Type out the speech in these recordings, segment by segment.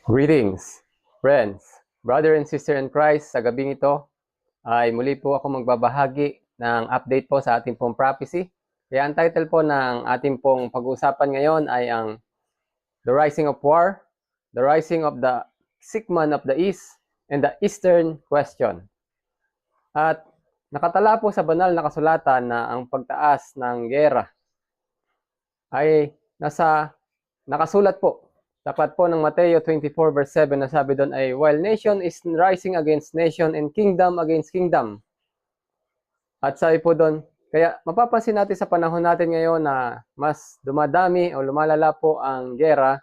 Greetings, friends, brother and sister in Christ. Sa gabing ito ay muli po ako magbabahagi ng update po sa ating pong prophecy. Kaya ang title po ng ating pong pag-uusapan ngayon ay ang The Rising of War, The Rising of the Sick Man of the East, and the Eastern Question. At nakatala po sa banal na kasulatan na ang pagtaas ng giyera ay nakasulat po. Tapat po ng Mateo 24 verse 7 na sabi doon ay, while nation is rising against nation and kingdom against kingdom. At sabi po doon, kaya mapapansin natin sa panahon natin ngayon na mas dumadami o lumalala po ang giyera,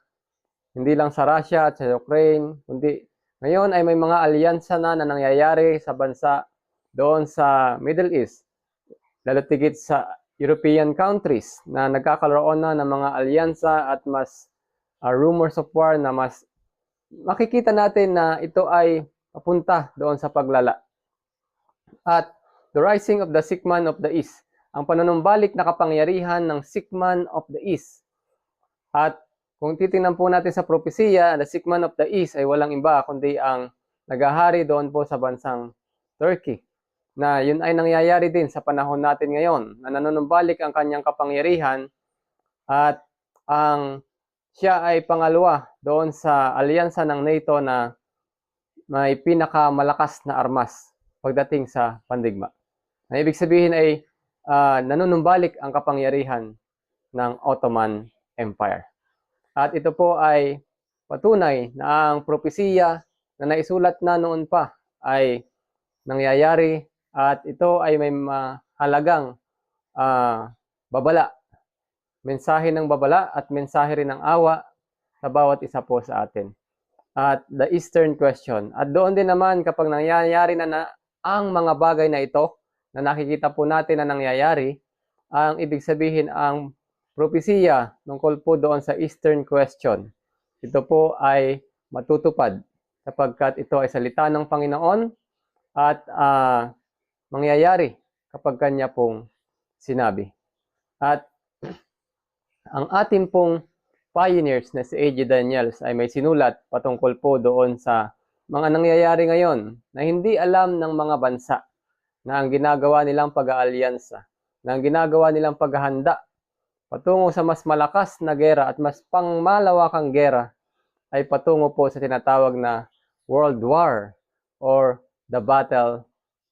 hindi lang sa Russia at sa Ukraine, kundi ngayon ay may mga alyansa na nangyayari sa bansa doon sa Middle East. Lalo tigit sa European countries na nagkakaroon na ng mga alyansa at mas rumors of war na mas makikita natin na ito ay papunta doon sa paglala. At the rising of the sick man of the East, ang panunumbalik na kapangyarihan ng sick man of the East. At kung titingnan po natin sa propesiya, the sick man of the East ay walang iba kundi ang nagahari doon po sa bansang Turkey. Na yun ay nangyayari din sa panahon natin ngayon, na nanunumbalik ang kanyang kapangyarihan at siya ay pangalawa doon sa alyansa ng NATO na may pinakamalakas na armas pagdating sa pandigma. Na ibig sabihin ay nanunumbalik ang kapangyarihan ng Ottoman Empire. At ito po ay patunay na ang propesiya na naisulat na noon pa ay nangyayari at ito ay may mahalagang babala. Mensahe ng babala at mensahe rin ng awa sa bawat isa po sa atin. At the Eastern Question. At doon din naman kapag nangyayari na ang mga bagay na ito na nakikita po natin na nangyayari, ang ibig sabihin ang propesiya tungkol po doon sa Eastern Question. Ito po ay matutupad sapagkat ito ay salita ng Panginoon at mangyayari kapag kanya pong sinabi. At ang ating pong pioneers na si A.J. Daniels ay may sinulat patungkol po doon sa mga nangyayari ngayon na hindi alam ng mga bansa na ang ginagawa nilang pag-aalyansa, na ang ginagawa nilang paghahanda patungo sa mas malakas na gera at mas pangmalawakang gera ay patungo po sa tinatawag na World War or the Battle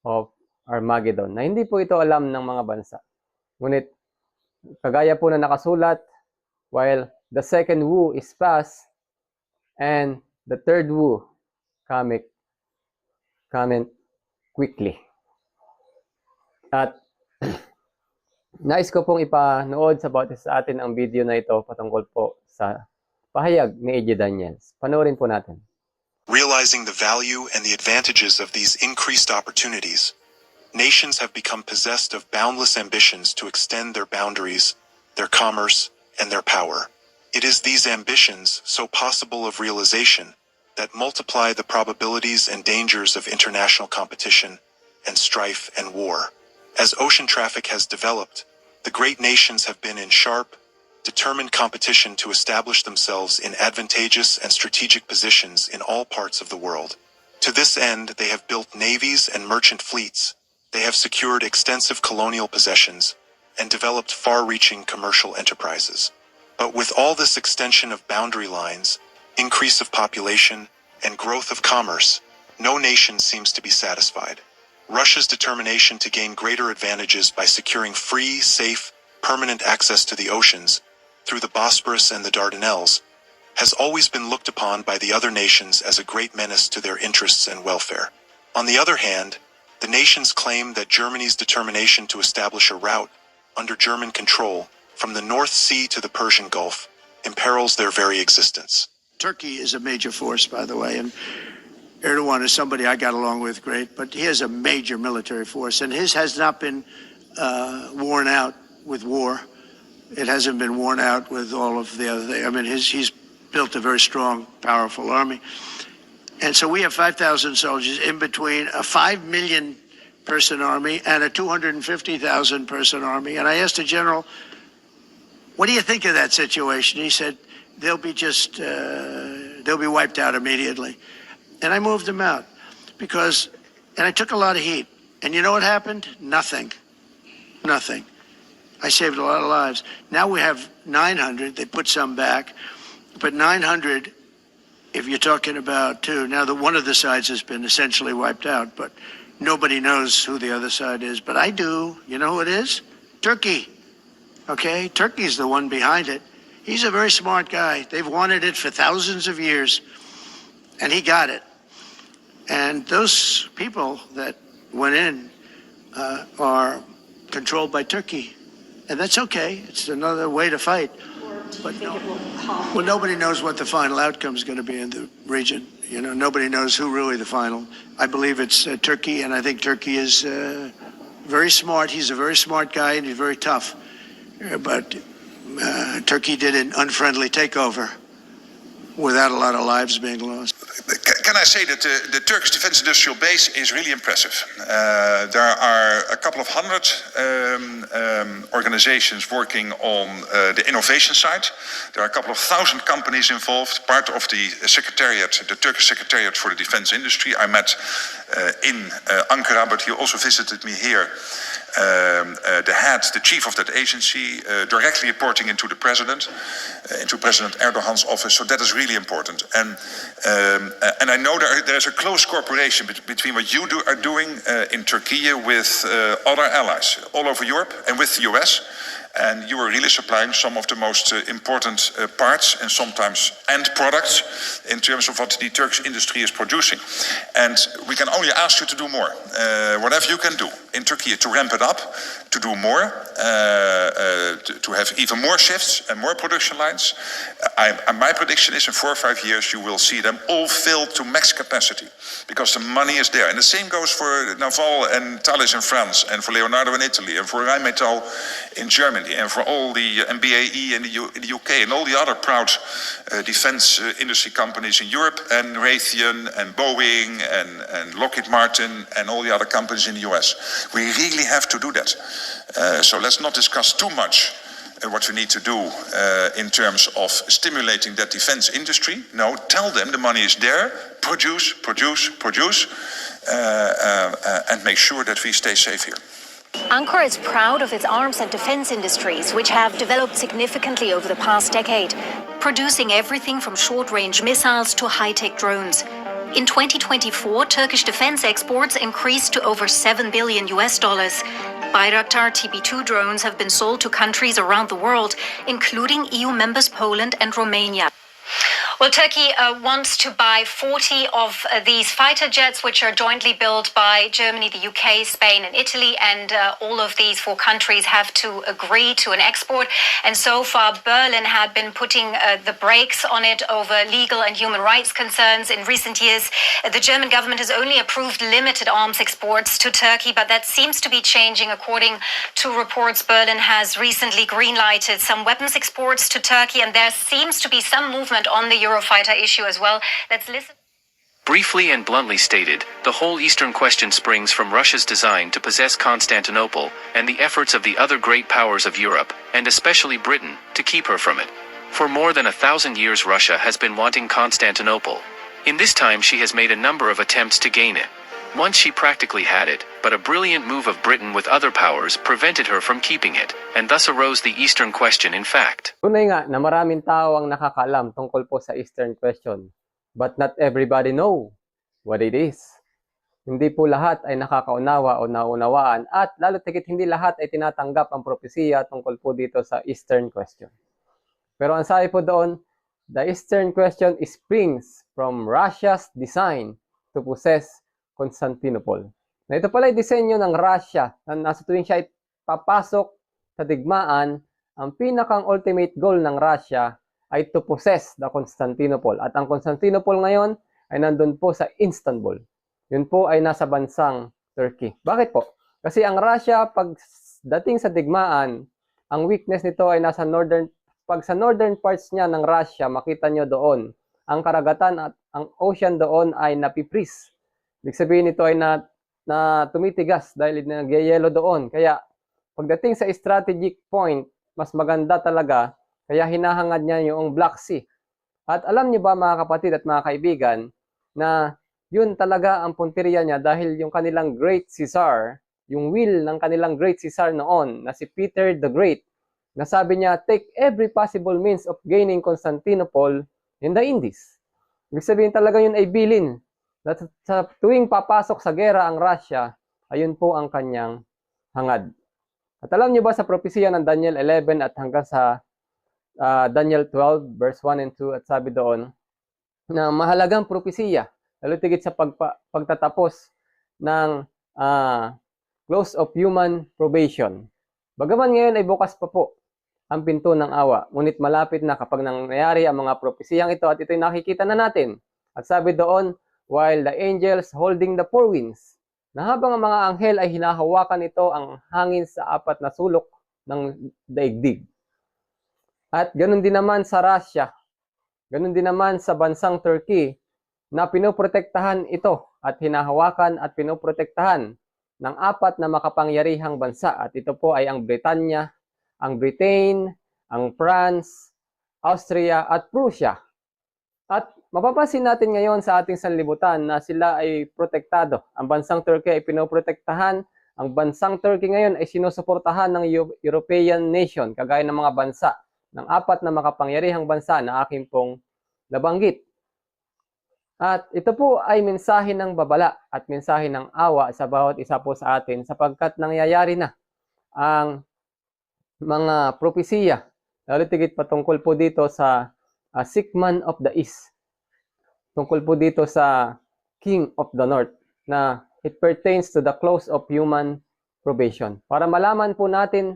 of Armageddon, na hindi po ito alam ng mga bansa. Ngunit kagaya po na nakasulat, while the second woo is past and the third woo coming quickly. At nais ko pong ipanood sa atin ang video na ito patungkol po sa pahayag ni A.J. Daniels. Panoorin po natin. Realizing the value and the advantages of these increased opportunities, nations have become possessed of boundless ambitions to extend their boundaries, their commerce, and their power. It is these ambitions, so possible of realization, that multiply the probabilities and dangers of international competition and strife and war. As ocean traffic has developed, the great nations have been in sharp, determined competition to establish themselves in advantageous and strategic positions in all parts of the world. To this end, they have built navies and merchant fleets. They have secured extensive colonial possessions and developed far-reaching commercial enterprises. But with all this extension of boundary lines, increase of population, and growth of commerce, no nation seems to be satisfied. Russia's determination to gain greater advantages by securing free, safe, permanent access to the oceans through the Bosporus and the Dardanelles has always been looked upon by the other nations as a great menace to their interests and welfare. On the other hand, the nations claim that Germany's determination to establish a route under German control from the North Sea to the Persian Gulf imperils their very existence. Turkey is a major force, by the way, and Erdogan is somebody I got along with great, but he has a major military force, and his has not been worn out with war. It hasn't been worn out with all of the other things. I mean, he's built a very strong, powerful army. And so we have 5,000 soldiers in between a 5 million person army and a 250,000 person army. And I asked the general, what do you think of that situation? He said, they'll be just they'll be wiped out immediately. And I moved them out because, and I took a lot of heat. And you know what happened? Nothing. Nothing. I saved a lot of lives. Now we have 900. They put some back, but 900. If you're talking about two, now one of the sides has been essentially wiped out, but nobody knows who the other side is. But I do. You know who it is? Turkey. Okay, Turkey's the one behind it. He's a very smart guy. They've wanted it for thousands of years, and he got it. And those people that went in are controlled by Turkey, and that's okay. It's another way to fight. But no, well, nobody knows what the final outcome is going to be in the region. You know, nobody knows who really the final. I believe it's Turkey, and I think Turkey is very smart. He's a very smart guy, and he's very tough. But Turkey did an unfriendly takeover without a lot of lives being lost. Can I say that the Turkish defense industrial base is really impressive? There are a couple of hundred organizations working on the innovation side. There are a couple of thousand companies involved, part of the secretariat, the Turkish secretariat for the defense industry. I met in Ankara, but he also visited me here. The chief of that agency, directly reporting into the president, into President Erdogan's office. So that is really important. And I know there is a close cooperation between what you are doing in Turkey with other allies all over Europe and with the US. And you are really supplying some of the most important parts and sometimes end products in terms of what the Turkish industry is producing. And we can only ask you to do more. Whatever you can do in Turkey to ramp it up, to do more, to have even more shifts and more production lines. My prediction is in 4 or 5 years you will see them all filled to max capacity because the money is there. And the same goes for Naval and Thales in France and for Leonardo in Italy and for Rheinmetall in Germany and for all the BAE in the UK and all the other proud defense industry companies in Europe and Raytheon and Boeing and Lockheed Martin and all the other companies in the US. We really have to do that. So let's not discuss too much what we need to do in terms of stimulating that defense industry. No, tell them the money is there, produce, and make sure that we stay safe here. Ankara is proud of its arms and defense industries, which have developed significantly over the past decade, producing everything from short-range missiles to high-tech drones. In 2024, Turkish defense exports increased to over $7 billion. Bayraktar TB2 drones have been sold to countries around the world, including EU members Poland and Romania. Well, Turkey wants to buy 40 of these fighter jets, which are jointly built by Germany, the UK, Spain and Italy. And all of these 4 countries have to agree to an export. And so far, Berlin had been putting the brakes on it over legal and human rights concerns. In recent years, the German government has only approved limited arms exports to Turkey, but that seems to be changing. According to reports, Berlin has recently green-lighted some weapons exports to Turkey, and there seems to be some movement on the Eurofighter issue as well. Let's listen. Briefly and bluntly stated, the whole Eastern question springs from Russia's desire to possess Constantinople and the efforts of the other great powers of Europe, and especially Britain, to keep her from it. For more than 1,000 years Russia has been wanting Constantinople. In this time she has made a number of attempts to gain it. Once she practically had it, but a brilliant move of Britain with other powers prevented her from keeping it, and thus arose the Eastern question in fact. Tunay nga na maraming tao ang nakakaalam tungkol po sa Eastern Question, but not everybody know what it is. Hindi po lahat ay nakakaunawa o naunawaan at lalo tigit hindi lahat ay tinatanggap ang propesiya tungkol po dito sa Eastern Question. Pero ang sabi po doon, the Eastern Question springs from Russia's design to possess Constantinople. Na ito pala ay disenyo ng Russia na nasa tuwing siya ay papasok sa digmaan, ang pinakang ultimate goal ng Russia ay to possess the Constantinople. At ang Constantinople ngayon ay nandun po sa Istanbul. Yun po ay nasa bansang Turkey. Bakit po? Kasi ang Russia, pag dating sa digmaan, ang weakness nito ay nasa northern, pag sa northern parts niya ng Russia, makita nyo doon, ang karagatan at ang ocean doon ay napipris. Ibig sabihin nito ay na tumitigas dahil nagyayelo doon. Kaya pagdating sa strategic point, mas maganda talaga, kaya hinahangad niya yung Black Sea. At alam niyo ba mga kapatid at mga kaibigan na yun talaga ang punteriya niya dahil yung kanilang Great Caesar, yung will ng kanilang Great Caesar noon na si Peter the Great, nasabi niya, take every possible means of gaining Constantinople in the Indies. Ibig sabihin talaga yun ay bilin. Sa tuwing papasok sa gera ang Russia, ayun po ang kanyang hangad. At alam niyo ba sa propesya ng Daniel 11 at hanggang sa Daniel 12 verse 1 and 2 at sabi doon na mahalagang propesya, lalo tigit sa pagtatapos ng close of human probation. Bagaman ngayon ay bukas pa po ang pinto ng awa, ngunit malapit na kapag nangyayari ang mga propesiyang ito at ito'y nakikita na natin. At sabi doon, while the angels holding the four winds, na habang ang mga anghel ay hinahawakan ito ang hangin sa apat na sulok ng daigdig. At ganun din naman sa Russia, ganun din naman sa bansang Turkey, na pinoprotektahan ito at hinahawakan at pinoprotektahan ng apat na makapangyarihang bansa. At ito po ay ang Britanya, ang Britain, ang France, Austria at Prussia. At mapapansin natin ngayon sa ating sanlibutan na sila ay protektado. Ang bansang Turkey ay pinoprotektahan. Ang bansang Turkey ngayon ay sinusuportahan ng European nation, kagaya ng mga bansa, ng apat na makapangyarihang bansa na aking pong nabanggit. At ito po ay mensahe ng babala at mensahe ng awa sa bawat isa po sa atin sapagkat nangyayari na ang mga propesiya. Lalo tigit patungkol po dito sa sick man of the east. Tungkol po dito sa king of the north na it pertains to the close of human probation. Para malaman po natin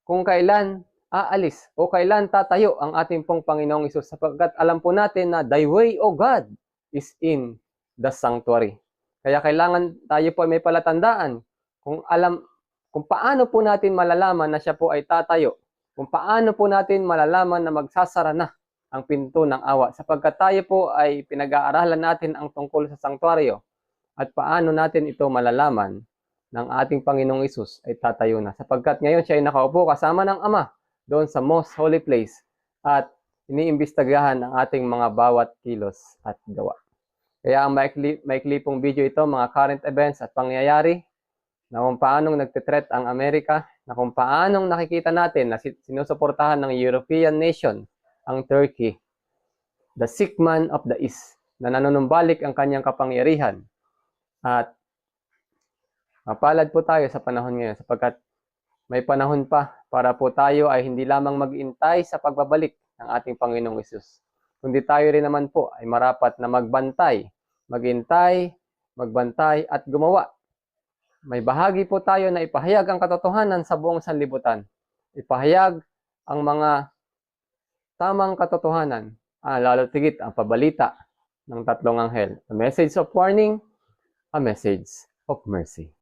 kung kailan aalis o kailan tatayo ang ating pong Panginoong Hesus sapagkat alam po natin na thy way, O God, is in the sanctuary. Kaya kailangan tayo po ay may palatandaan kung paano po natin malalaman na siya po ay tatayo, kung paano po natin malalaman na magsasara na ang pinto ng awa sapagkat tayo po ay pinag-aaralan natin ang tungkol sa sanctuaryo at paano natin ito malalaman ng ating Panginoong Hesus ay tatayo na sapagkat ngayon siya ay nakaupo kasama ng Ama doon sa most holy place at iniimbestigahan ang ating mga bawat kilos at gawa. Kaya ang maikli pong video ito, mga current events at pangyayari na kung paanong nagtitreat ang Amerika, na kung paanong nakikita natin na sinusuportahan ng European nation ang Turkey, the sick man of the east, na nanunumbalik ang kanyang kapangyarihan. At mapalad po tayo sa panahon ngayon sapagkat may panahon pa para po tayo ay hindi lamang mag-intay sa pagbabalik ng ating Panginoong Hesus, kundi tayo rin naman po ay marapat na magbantay, maghintay, magbantay at gumawa. May bahagi po tayo na ipahayag ang katotohanan sa buong sanlibutan. Ipahayag ang mga tamang katotohanan, lalo tigit ang pabalita ng tatlong anghel. A message of warning, a message of mercy.